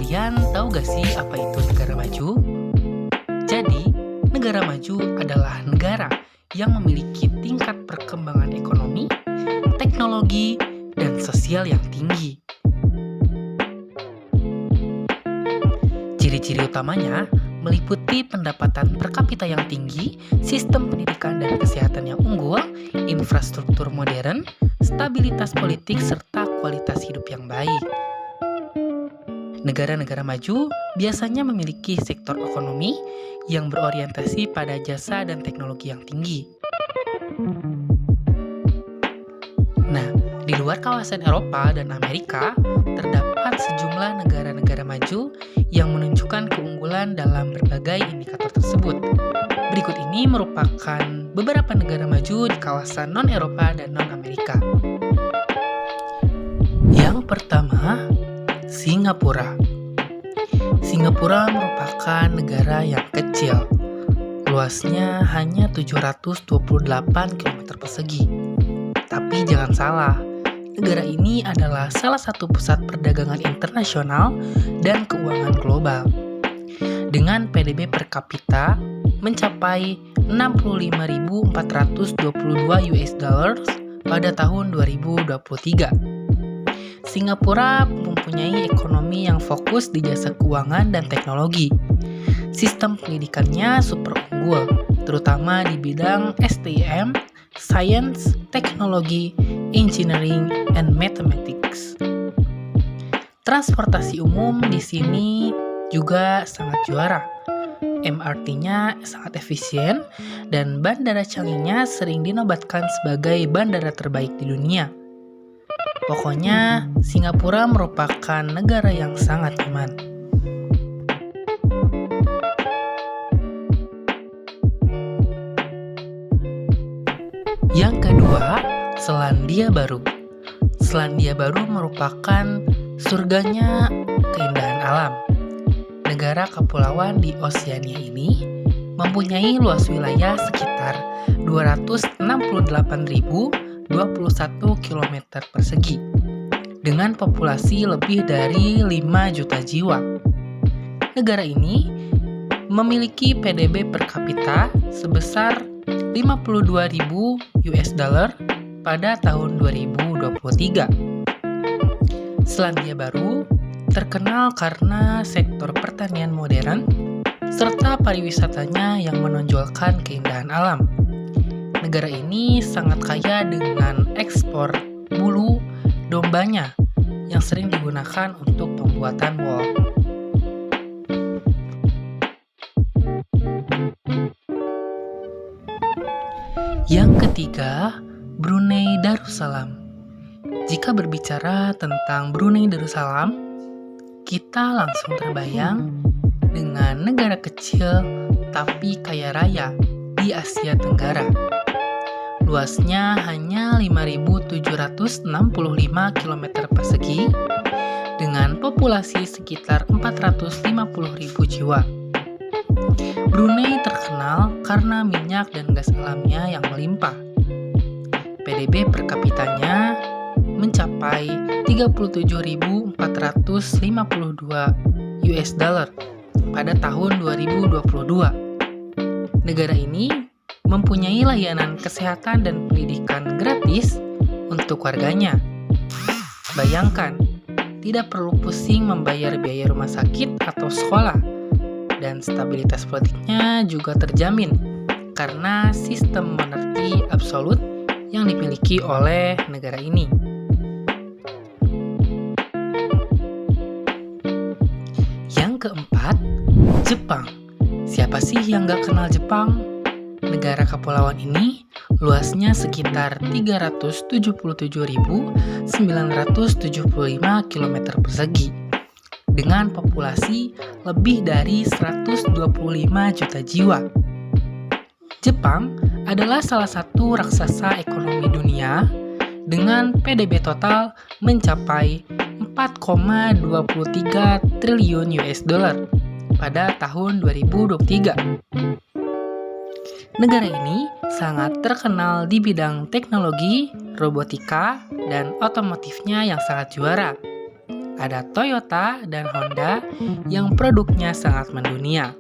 Kalian tahu gak sih apa itu negara maju? Jadi, negara maju adalah negara yang memiliki tingkat perkembangan ekonomi, teknologi, dan sosial yang tinggi. Ciri-ciri utamanya meliputi pendapatan per kapita yang tinggi, sistem pendidikan dan kesehatan yang unggul, infrastruktur modern, stabilitas politik, serta kualitas hidup yang baik. Negara-negara maju biasanya memiliki sektor ekonomi yang berorientasi pada jasa dan teknologi yang tinggi. Nah, di luar kawasan Eropa dan Amerika, terdapat sejumlah negara-negara maju yang menunjukkan keunggulan dalam berbagai indikator tersebut. Berikut ini merupakan beberapa negara maju di kawasan non-Eropa dan non-Amerika. Yang pertama, Singapura. Singapura merupakan negara yang kecil. Luasnya hanya 728 km persegi. Tapi jangan salah, negara ini adalah salah satu pusat perdagangan internasional dan keuangan global. Dengan PDB per kapita mencapai 65.422 US dollars pada tahun 2023. Singapura mempunyai ekonomi yang fokus di jasa keuangan dan teknologi. Sistem pendidikannya super unggul, terutama di bidang STEM, Science, Teknologi, Engineering, and Mathematics. Transportasi umum di sini juga sangat juara. MRT-nya sangat efisien dan Bandara Changi-nya sering dinobatkan sebagai bandara terbaik di dunia. Pokoknya, Singapura merupakan negara yang sangat aman. Yang kedua, Selandia Baru. Selandia Baru merupakan surganya keindahan alam. Negara kepulauan di Oseania ini mempunyai luas wilayah sekitar 268.021 km persegi dengan populasi lebih dari 5 juta jiwa. Negara ini memiliki PDB per kapita sebesar 52.000 US dollar pada tahun 2023. Selandia Baru terkenal karena sektor pertanian modern serta pariwisatanya yang menonjolkan keindahan alam. Negara ini sangat kaya dengan ekspor bulu dombanya yang sering digunakan untuk pembuatan wol. Yang ketiga, Brunei Darussalam. Jika berbicara tentang Brunei Darussalam, kita langsung terbayang dengan negara kecil tapi kaya raya di Asia Tenggara. Luasnya hanya 5.765 km persegi dengan populasi sekitar 450.000 jiwa. Brunei terkenal karena minyak dan gas alamnya yang melimpah. PDB per kapitanya mencapai 37.452 US dollar pada tahun 2022. Negara ini mempunyai layanan kesehatan dan pendidikan gratis untuk warganya. Bayangkan, tidak perlu pusing membayar biaya rumah sakit atau sekolah, dan stabilitas politiknya juga terjamin karena sistem monarki absolut yang dimiliki oleh negara ini. Yang keempat, Jepang. Siapa sih yang gak kenal Jepang? Negara kepulauan ini luasnya sekitar 377.975 km persegi dengan populasi lebih dari 125 juta jiwa. Jepang adalah salah satu raksasa ekonomi dunia dengan PDB total mencapai 4,23 triliun US dollar pada tahun 2023. Negara ini sangat terkenal di bidang teknologi, robotika, dan otomotifnya yang sangat juara. Ada Toyota dan Honda yang produknya sangat mendunia.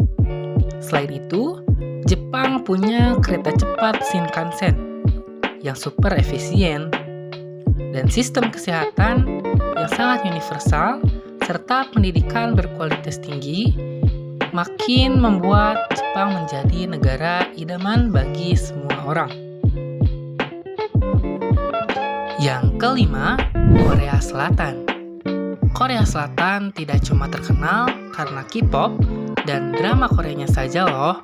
Selain itu, Jepang punya kereta cepat Shinkansen yang super efisien dan sistem kesehatan yang sangat universal serta pendidikan berkualitas tinggi makin membuat Jepang menjadi negara idaman bagi semua orang. Yang kelima, Korea Selatan. Korea Selatan tidak cuma terkenal karena K-pop dan drama Koreanya saja loh.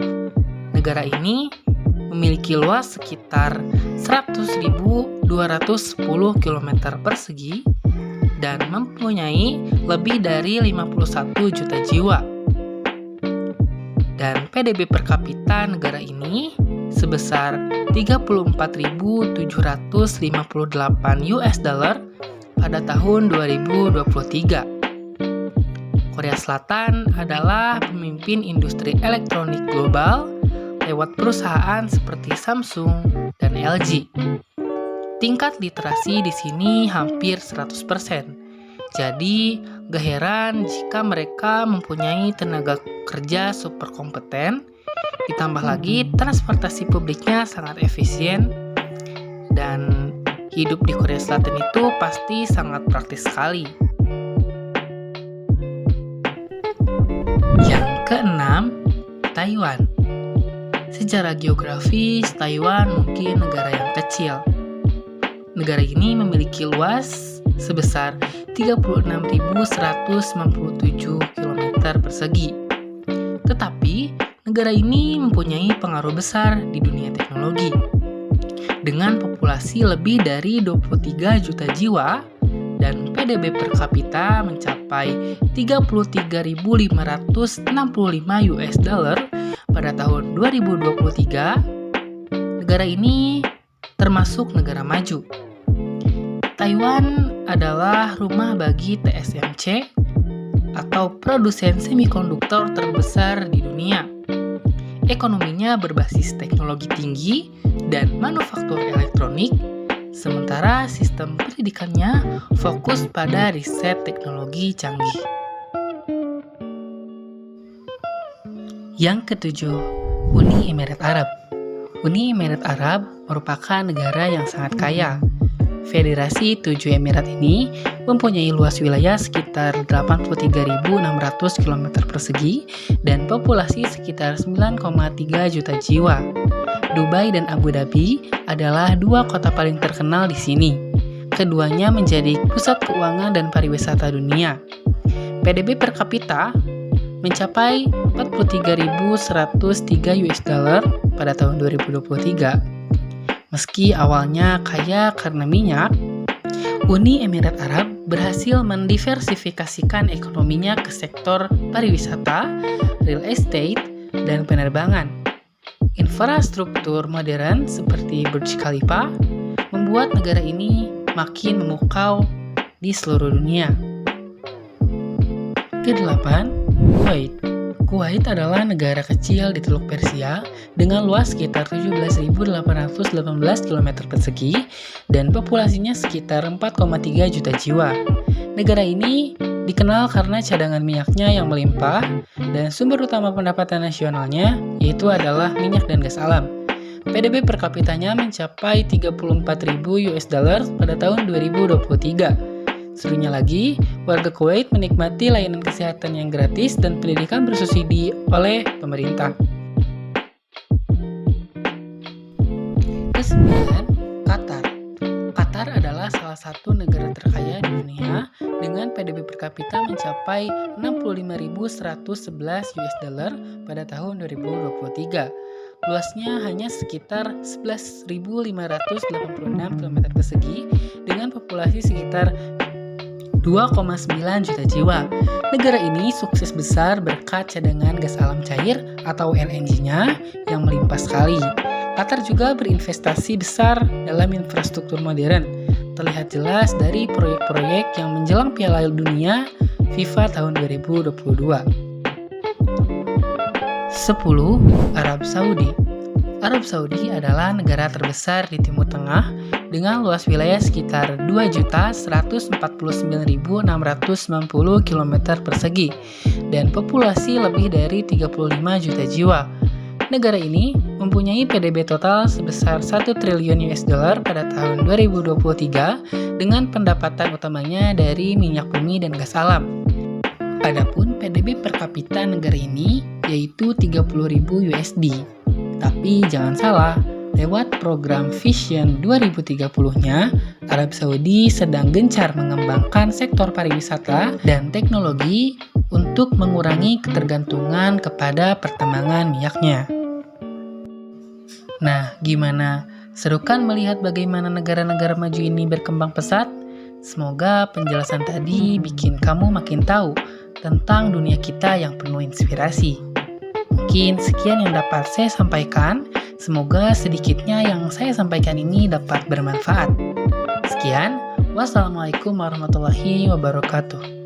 Negara ini memiliki luas sekitar 100.210 km persegi dan mempunyai lebih dari 51 juta jiwa. Dan PDB per kapita negara ini sebesar 34.758 US dollar pada tahun 2023. Korea Selatan adalah pemimpin industri elektronik global lewat perusahaan seperti Samsung dan LG. Tingkat literasi di sini hampir 100%. Jadi, gak heran jika mereka mempunyai tenaga kerja super kompeten, ditambah lagi transportasi publiknya sangat efisien, dan hidup di Korea Selatan itu pasti sangat praktis sekali. Yang keenam, Taiwan. Secara geografis, Taiwan mungkin negara yang kecil. Negara ini memiliki luas sebesar 36.197 km persegi. Tetapi, negara ini mempunyai pengaruh besar di dunia teknologi. Dengan populasi lebih dari 23 juta jiwa dan PDB per kapita mencapai 33.565 US dollar pada tahun 2023, negara ini termasuk negara maju. Taiwan adalah rumah bagi TSMC atau produsen semikonduktor terbesar di dunia. Ekonominya berbasis teknologi tinggi dan manufaktur elektronik, sementara sistem pendidikannya fokus pada riset teknologi canggih. Yang ketujuh, Uni Emirat Arab. Uni Emirat Arab merupakan negara yang sangat kaya. Federasi 7 Emirat ini mempunyai luas wilayah sekitar 83.600 km persegi dan populasi sekitar 9,3 juta jiwa. Dubai dan Abu Dhabi adalah dua kota paling terkenal di sini. Keduanya menjadi pusat keuangan dan pariwisata dunia. PDB per kapita mencapai 43.103 US dollar pada tahun 2023. Meski awalnya kaya karena minyak, Uni Emirat Arab berhasil mendiversifikasikan ekonominya ke sektor pariwisata, real estate, dan penerbangan. Infrastruktur modern seperti Burj Khalifa membuat negara ini makin memukau di seluruh dunia. Kedelapan, Kuwait. Kuwait adalah negara kecil di Teluk Persia dengan luas sekitar 17.818 km persegi dan populasinya sekitar 4,3 juta jiwa. Negara ini dikenal karena cadangan minyaknya yang melimpah dan sumber utama pendapatan nasionalnya yaitu adalah minyak dan gas alam. PDB per kapitanya mencapai 34.000 US dollar pada tahun 2023. Serunya lagi, warga Kuwait menikmati layanan kesehatan yang gratis dan pendidikan bersubsidi oleh pemerintah. Kesembilan, Qatar. Qatar adalah salah satu negara terkaya di dunia dengan PDB per kapita mencapai 65.111 US dollar pada tahun 2023. Luasnya hanya sekitar 11.586 km persegi dengan populasi sekitar 2,9 juta jiwa. Negara ini sukses besar berkat cadangan gas alam cair atau LNG-nya yang melimpah sekali. Qatar juga berinvestasi besar dalam infrastruktur modern. Terlihat jelas dari proyek-proyek yang menjelang Piala Dunia FIFA tahun 2022. 10. Arab Saudi. Arab Saudi adalah negara terbesar di Timur Tengah dengan luas wilayah sekitar 2.149.690 km persegi dan populasi lebih dari 35 juta jiwa. Negara ini mempunyai PDB total sebesar 1 triliun US dollar pada tahun 2023 dengan pendapatan utamanya dari minyak bumi dan gas alam. Adapun PDB per kapita negara ini yaitu 30.000 USD. Tapi jangan salah, lewat program Vision 2030-nya, Arab Saudi sedang gencar mengembangkan sektor pariwisata dan teknologi untuk mengurangi ketergantungan kepada pertambangan minyaknya. Nah, gimana? Seru kan melihat bagaimana negara-negara maju ini berkembang pesat? Semoga penjelasan tadi bikin kamu makin tahu tentang dunia kita yang penuh inspirasi. Mungkin sekian yang dapat saya sampaikan. Semoga sedikitnya yang saya sampaikan ini dapat bermanfaat. Sekian, wassalamualaikum warahmatullahi wabarakatuh.